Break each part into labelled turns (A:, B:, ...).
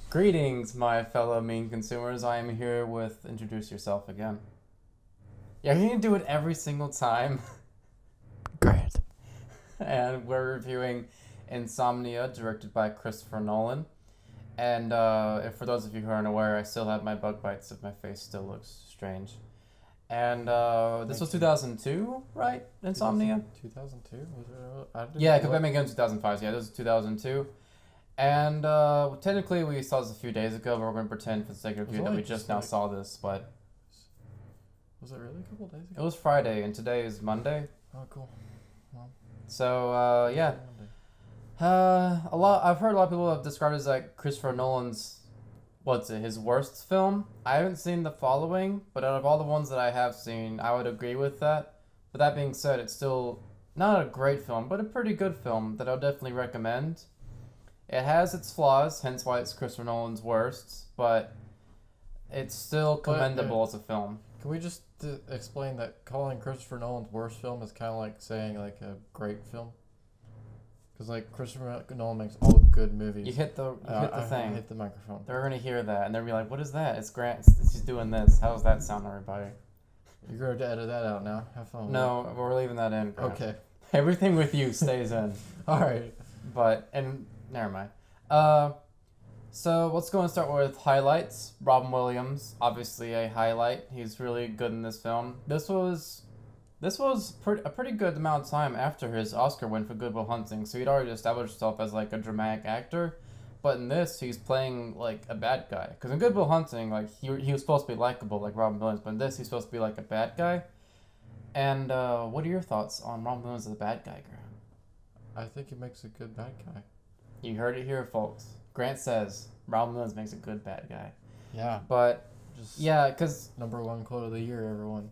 A: Greetings, my fellow mean consumers. I am here with Introduce Yourself again. Yeah, you can do it every single time.
B: Great.
A: And we're reviewing Insomnia, directed by Christopher Nolan. And if for those of you who aren't aware, I still have my bug bites if my face still looks strange. And this was 2002, right? Insomnia?
B: 2002? Was it? I didn't
A: Yeah,
B: know
A: Batman Begins 2005. Yeah, this was 2002. And technically we saw this a few days ago, but we're going to pretend for the sake of
B: Was
A: review that
B: only
A: we just
B: just
A: now
B: like-
A: saw this. But
B: Was it really a couple days
A: it
B: ago?
A: was Friday, and today is Monday.
B: Oh, cool.
A: So yeah, a lot. I've heard a lot of people have described it as like Christopher Nolan's, what's it, his worst film. I haven't seen The Following, but out of all the ones that I have seen, I would agree with that. But that being said, it's still not a great film, but a pretty good film that I'll definitely recommend. It has its flaws, hence why it's Christopher Nolan's worst, but it's still commendable as a film.
B: Can we just explain that calling Christopher Nolan's worst film is kind of like saying like a great film? Because like Christopher Nolan makes all good movies.
A: You hit the
B: I
A: thing.
B: hit the microphone.
A: They're gonna hear that and they'll be like, "What is that? It's Grant. He's doing this. How does that sound, everybody?"
B: You're going to edit that out now. Have fun with
A: No, we're leaving that in.
B: it.
A: Grant.
B: Okay.
A: Everything with you stays in.
B: All right.
A: But and never mind. So let's go and start with highlights. Robin Williams, obviously a highlight. He's really good in this film. This was a pretty good amount of time after his Oscar win for Good Will Hunting. So he'd already established himself as like a dramatic actor. But in this, he's playing like a bad guy. Because in Good Will Hunting, like he was supposed to be likable like Robin Williams, but in this, he's supposed to be like a bad guy. And what are your thoughts on Robin Williams as a bad guy, Grant?
B: I think he makes a good bad guy.
A: You heard it here, folks. Grant says Robin Williams makes a good bad guy.
B: Yeah.
A: But
B: Just
A: yeah, because
B: #1 quote of the year, everyone.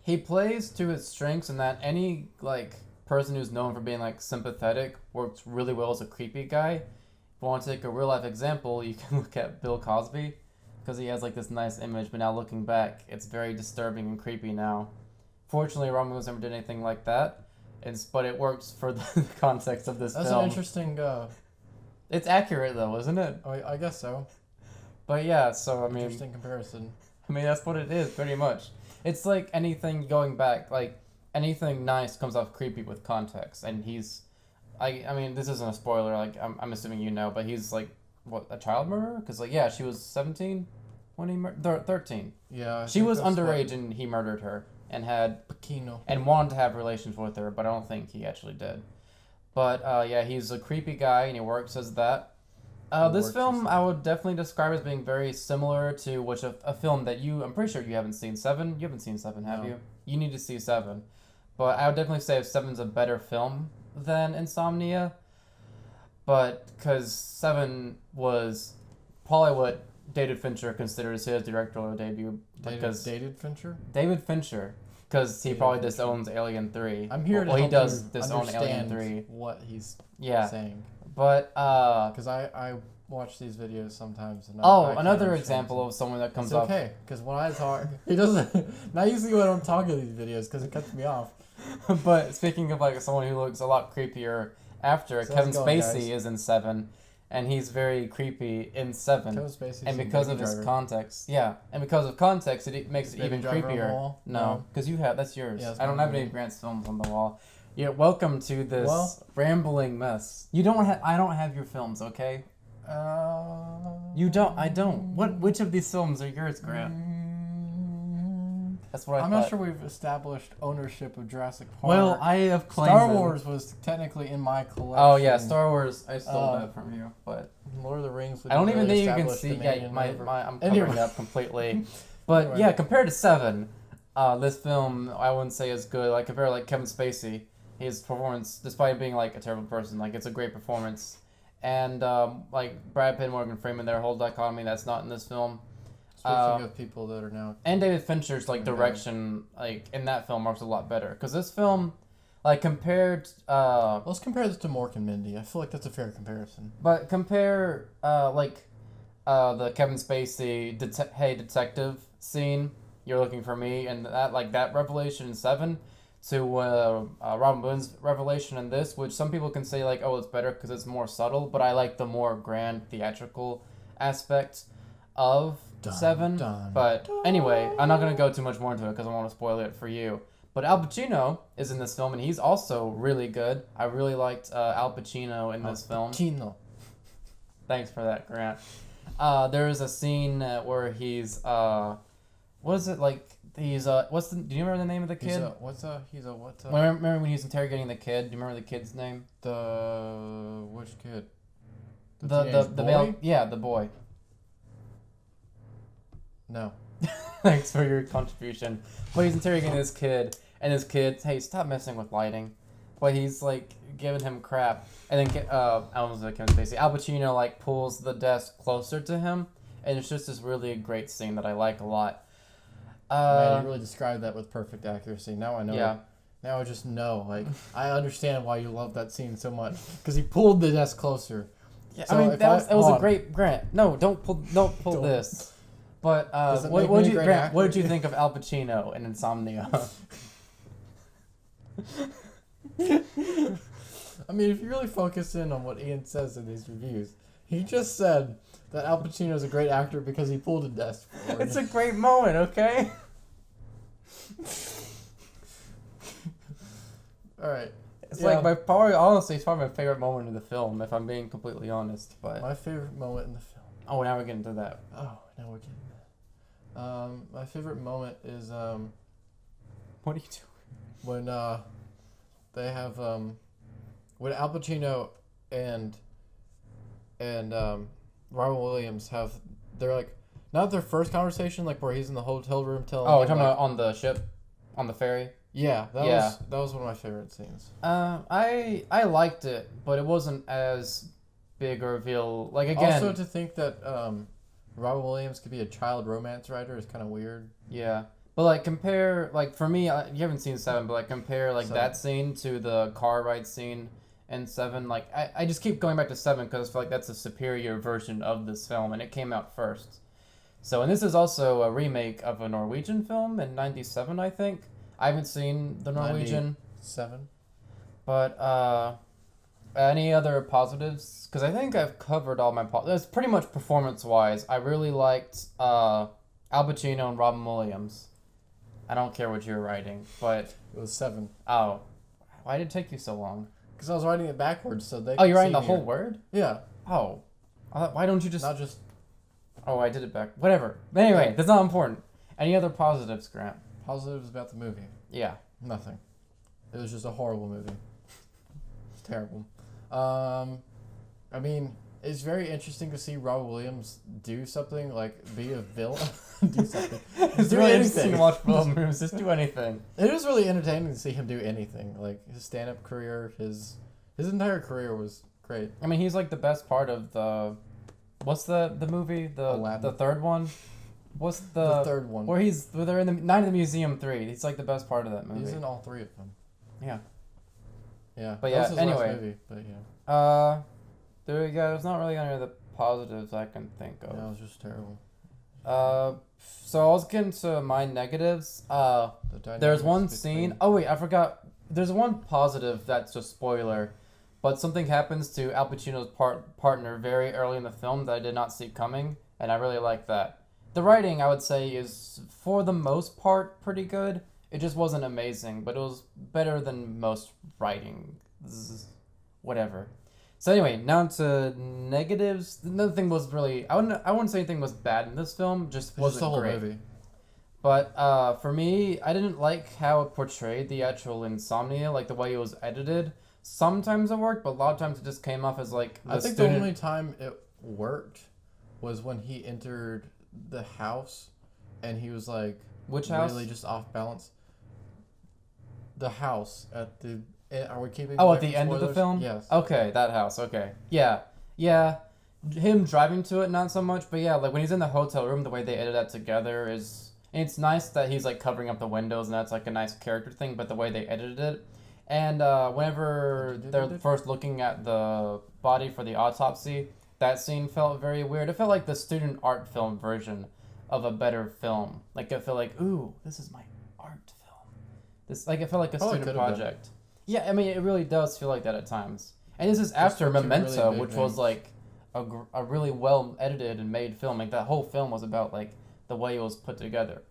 A: he plays to his strengths in that any like person who's known for being like sympathetic works really well as a creepy guy. If you want to take a real life example, you can look at Bill Cosby, because he has like this nice image, but now looking back, it's very disturbing and creepy now. Fortunately, Robin Williams never did anything like that, but it works for the context of this
B: That's
A: film.
B: an interesting.
A: It's accurate though, isn't it?
B: I guess so.
A: But yeah, so I mean,
B: Interesting comparison.
A: that's what it is, pretty much. It's like anything going back, like anything nice comes off creepy with context, and he's, I mean, this isn't a spoiler. Like I'm assuming you know, but he's like what, a child murderer? Because like yeah, she was 17 when he 13.
B: Yeah. I
A: She
B: think
A: was
B: that's
A: underage and he murdered her and had
B: Bikino.
A: and wanted to have relations with her, but I don't think he actually did. But yeah, he's a creepy guy and he works as that. This
B: Works
A: film
B: as-
A: I would definitely describe as being very similar to a film that I'm pretty sure you haven't seen, Seven. You haven't seen Seven, have
B: No.
A: you? You need to see Seven. But I would definitely say Seven's a better film than Insomnia. But because Seven was probably what David Fincher considers his directorial debut. Because
B: Dated Fincher.
A: David Fincher, because he
B: David
A: probably
B: Fincher.
A: disowns Alien 3.
B: I'm here to
A: Well, he
B: help
A: does
B: you
A: disown Alien
B: understand
A: 3.
B: what he's
A: Yeah,
B: saying.
A: but
B: Because I watch these videos sometimes. And
A: oh,
B: I can't
A: another
B: understand
A: example
B: them.
A: of someone that comes
B: It's
A: off.
B: okay, because when I talk, he doesn't. Not usually when I'm talking to these videos, because it cuts me off.
A: But speaking of like someone who looks a lot creepier after,
B: So
A: Kevin
B: how's it going,
A: Spacey
B: guys?
A: is in Seven, and he's very creepy in Seven.
B: Kevin Spacey's
A: And
B: in
A: because
B: Baby
A: of his
B: Driver.
A: context, yeah, and because of context, it makes it
B: Baby
A: even
B: Driver on the
A: creepier.
B: wall?
A: No,
B: No.
A: because you have that's yours.
B: Yeah, it's
A: I don't
B: mine.
A: have any of Grant's films on the wall. Yeah, welcome to this
B: Well-
A: rambling mess. You don't have. I don't have your films, okay? You don't. I don't. Which of these films are yours, Grant? That's what I
B: I'm
A: thought.
B: not sure we've established ownership of Jurassic Park.
A: Well, I have claimed
B: Star
A: them.
B: Wars was technically in my collection.
A: Oh yeah, Star Wars. I stole
B: Uh,
A: that from you, but
B: Lord of the Rings.
A: I don't even think you can
B: established
A: see. Yeah,
B: dominion
A: my
B: over-
A: I'm
B: Anyway.
A: covering it up completely. But
B: Anyway.
A: yeah, compared to Seven, this film I wouldn't say is good. Like compare like Kevin Spacey, his performance, despite being like a terrible person, like it's a great performance. And like Brad Pitt, and Morgan Freeman, their whole dichotomy that's not in this film.
B: Speaking of people that are now.
A: And David Fincher's like
B: Okay.
A: direction, like in that film, works a lot better. Cause this film, like compared,
B: Let's compare this to Mork and Mindy. I feel like that's a fair comparison.
A: but compare the Kevin Spacey hey detective scene, you're looking for me, and that revelation in Seven, to Robin Williams' revelation in this, which some people can say like, oh, it's better because it's more subtle, but I like the more grand theatrical aspect of Seven. But anyway, I'm not going to go too much more into it because I want to spoil it for you. But Al Pacino is in this film, and he's also really good. I really liked Al Pacino in this film. Thanks for that, Grant. There's a scene where he's what is it like? He's do you remember the name of the kid? Remember when he was interrogating the kid? Do you remember the kid's name?
B: Which kid?
A: The male, yeah, the boy.
B: No.
A: Thanks for your contribution. But he's interrogating this kid, and this kid, hey, stop messing with lighting. But he's like giving him crap, and then Al Pacino like pulls the desk closer to him, and it's just this really great scene that I like a lot.
B: Man, you really described that with perfect accuracy. Now I know.
A: Yeah.
B: Now I just know. Like, I understand why you love that scene so much, because he pulled the desk closer.
A: Yeah, so I mean that was a great Grant. No, don't pull this. But what did you think of Al Pacino in Insomnia?
B: I mean, if you really focus in on what Ian says in these reviews, he just said that Al Pacino is a great actor because he pulled a desk forward.
A: It's a great moment, okay?
B: All right.
A: It's like honestly, it's probably my favorite moment in the film, if I'm being completely honest. But
B: my favorite moment in the film.
A: Oh, now we're getting to that.
B: My favorite moment is
A: what are you doing?
B: When they have when Al Pacino and Robin Williams have not their first conversation, like where he's in the hotel room telling.
A: Oh, we're talking about on the ship, on the ferry.
B: Yeah, that was one of my favorite scenes.
A: I liked it, but it wasn't as big a reveal. Like again,
B: also to think that Robin Williams could be a child romance writer is kind of weird.
A: Yeah, but like compare for me, you haven't seen Seven, but like compare that scene to the car ride scene in Seven. Like I just keep going back to Seven because I feel like that's a superior version of this film, and it came out first. So, and this is also a remake of a Norwegian film in '97, I think. I haven't seen the Norwegian.
B: 97.
A: But any other positives? Because I think I've covered all my positives. Pretty much performance-wise, I really liked Al Pacino and Robin Williams. I don't care what you're writing, but...
B: It was 7.
A: Oh. Why did it take you so long?
B: Because I was writing it backwards, so they...
A: Oh, you're writing the whole word?
B: Yeah.
A: Oh. Why don't you just...
B: Not just...
A: Oh, I did it back. Whatever. But anyway, that's not important. Any other positives, Grant?
B: Positives about the movie?
A: Yeah.
B: Nothing. It was just a horrible movie. It's terrible. I mean, it's very interesting to see Robin Williams do something, like be a villain. Do something.
A: It's really interesting to watch film movies. Just do anything.
B: It was really entertaining to see him do anything. Like his stand-up career, his entire career was great.
A: I mean, he's like the best part of the... What's the movie? The third one? What's the
B: third one?
A: Where they're in the Night of the Museum 3. He's like the best part of that movie.
B: He's in all 3 of them.
A: Yeah.
B: Yeah.
A: But yeah, anyway.
B: Movie, but yeah.
A: There we go. There's not really any of the positives I can think of.
B: No, it was just terrible.
A: So I was getting to my negatives. There's one scene. Oh wait, I forgot. There's one positive that's a spoiler, but something happens to Al Pacino's partner very early in the film that I did not see coming, and I really like that. The writing, I would say, is, for the most part, pretty good. It just wasn't amazing, but it was better than most writing. Whatever. So anyway, now to negatives. Another thing was really... I wouldn't say anything was bad in this film, just wasn't
B: the whole
A: great.
B: Movie.
A: But for me, I didn't like how it portrayed the actual insomnia, like the way it was edited. Sometimes it worked, but a lot of times it just came off as like...
B: the only time it worked was when he entered the house and he was like...
A: Which house?
B: Really just off balance. The house at the... Are we keeping...
A: Oh, at the end of the film?
B: Yes.
A: Okay, that house, okay. Yeah. Him driving to it, not so much, but yeah, like when he's in the hotel room, the way they edit that together is... It's nice that he's like covering up the windows and that's like a nice character thing, but the way they edited it... And whenever they're first looking at the body for the autopsy, that scene felt very weird. It felt like the student art film version of a better film. Like, it felt like, ooh, this is my art film. It felt like a student project. Yeah, I mean, it really does feel like that at times. And this is after Memento, which was like a really well edited and made film. Like that whole film was about like the way it was put together.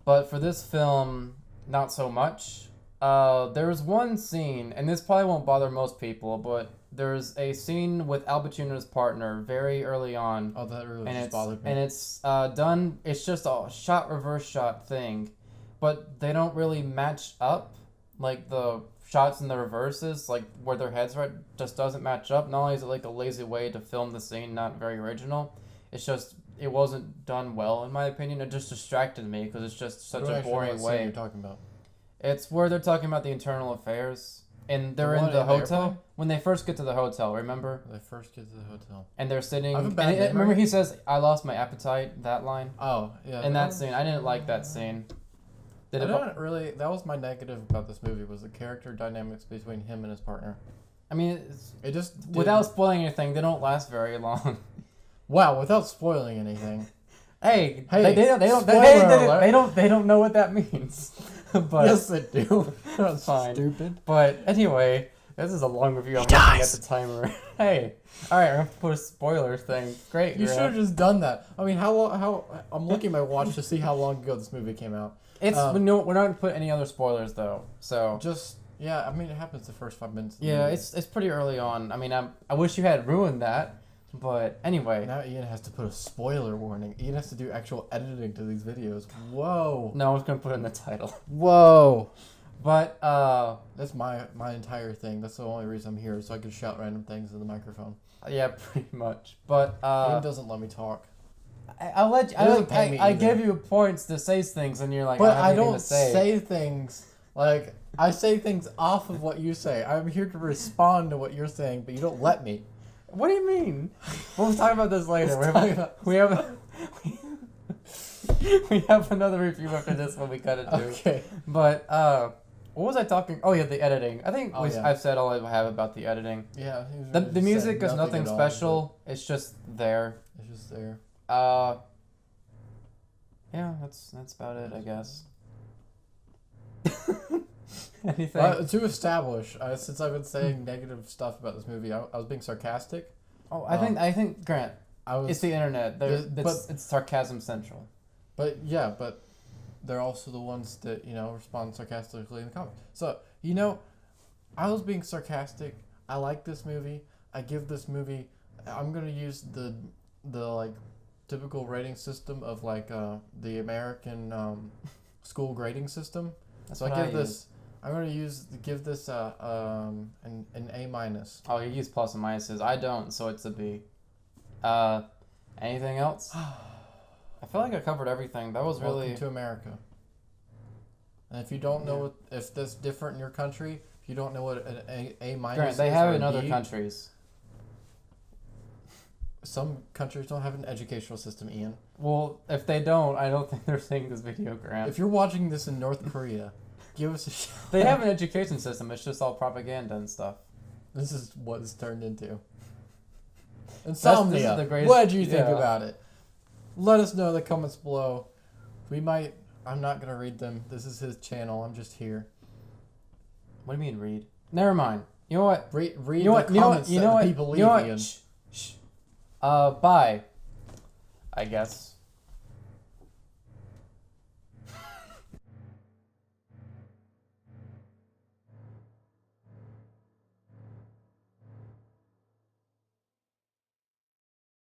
A: But for this film, not so much. There's one scene, and this probably won't bother most people, but there's a scene with Al Pacino's partner very early on.
B: Oh, that really
A: and
B: just
A: it's
B: bothered me.
A: and it's done. It's just a shot reverse shot thing, but they don't really match up. Like the shots in the reverses, like where their heads are, just doesn't match up. Not only is it like a lazy way to film the scene, not very original. It's just it wasn't done well in my opinion. It just distracted me because it's just such a boring way.
B: You're talking about.
A: It's where they're talking about the internal affairs, and they're
B: The
A: in
B: one
A: the
B: in the
A: hotel
B: airplane?
A: when they first get to the hotel. Remember?
B: They first get to the hotel.
A: And they're sitting.
B: I have a
A: and
B: bad memory.
A: remember he says, "I lost my appetite." That line.
B: Oh yeah.
A: In that scene, I didn't like that scene.
B: I didn't really. That was my negative about this movie was the character dynamics between him and his partner.
A: I mean,
B: It just didn't-
A: without spoiling anything, they don't last very long.
B: Wow, without spoiling anything.
A: Hey,
B: Hey,
A: they don't know what that means. But
B: Yes, they do. That's
A: Fine.
B: stupid.
A: But anyway, this is a long review. I'm looking at the timer. Hey, all right, I'm gonna put a spoiler thing. Great.
B: You
A: Grant.
B: should have just done that. I mean, how I'm looking at my watch to see how long ago this movie came out.
A: It's we're not gonna put any other spoilers though. So
B: Just yeah, I mean, it happens the first 5 minutes. Of the
A: yeah,
B: movie.
A: it's pretty early on. I mean, I wish you had ruined that, but anyway.
B: Now Ian has to put a spoiler warning. Ian has to do actual editing to these videos. Whoa.
A: No, I was gonna put it in the title.
B: Whoa.
A: But
B: That's my entire thing. That's the only reason I'm here, so I can shout random things in the microphone.
A: yeah, pretty much. But
B: Ian doesn't let me talk.
A: I'll let you.
B: He doesn't pay me
A: I
B: either.
A: give you points to say things, and you're like,
B: But
A: I,
B: I
A: have nothing
B: don't
A: to say.
B: say things like I say things off of what you say. I'm here to respond to what you're saying, but you don't let me.
A: What do you mean? We'll talk about this later. We have another review after this one we gotta do.
B: Okay.
A: But what was I talking? Oh yeah, the editing. I think
B: Yeah.
A: I've said all I have about the editing.
B: Yeah.
A: The music is nothing special. It's just there.
B: It's just there.
A: Yeah, that's about it, I guess. Anything?
B: To establish, since I've been saying negative stuff about this movie, I was being sarcastic.
A: Oh, I think Grant.
B: I was.
A: It's the internet.
B: but
A: It's sarcasm central.
B: But they're also the ones that respond sarcastically in the comments. So I was being sarcastic. I like this movie. I give this movie. I'm gonna use the like typical rating system of like the American school grading system.
A: That's
B: So
A: what
B: I give this.
A: use.
B: I'm gonna give this an A minus.
A: Oh, you use plus and minuses. I don't, so it's a B. Anything else? I feel like I covered everything. That was really.
B: Welcome to America. And if you don't know if that's different in your country, if you don't know what an A minus
A: Grant,
B: is,
A: they have
B: or
A: it in
B: a
A: other
B: B,
A: countries.
B: Some countries don't have an educational system, Ian.
A: Well, if they don't, I don't think they're seeing this video, Grant.
B: If you're watching this in North Korea, give us a shout.
A: They have an education system. It's just all propaganda and stuff.
B: This is what it's turned into.
A: This is
B: Insomnia.
A: the greatest-
B: What did you think
A: yeah.
B: about it? Let us know in the comments below. I'm not going to read them. This is his channel. I'm just here.
A: What do you mean read? Never mind. You know what?
B: Read
A: You know what?
B: the
A: You know
B: comments
A: what? You
B: that
A: know what?
B: the people leave,
A: You know what?
B: Ian.
A: Shh. Bye. I guess.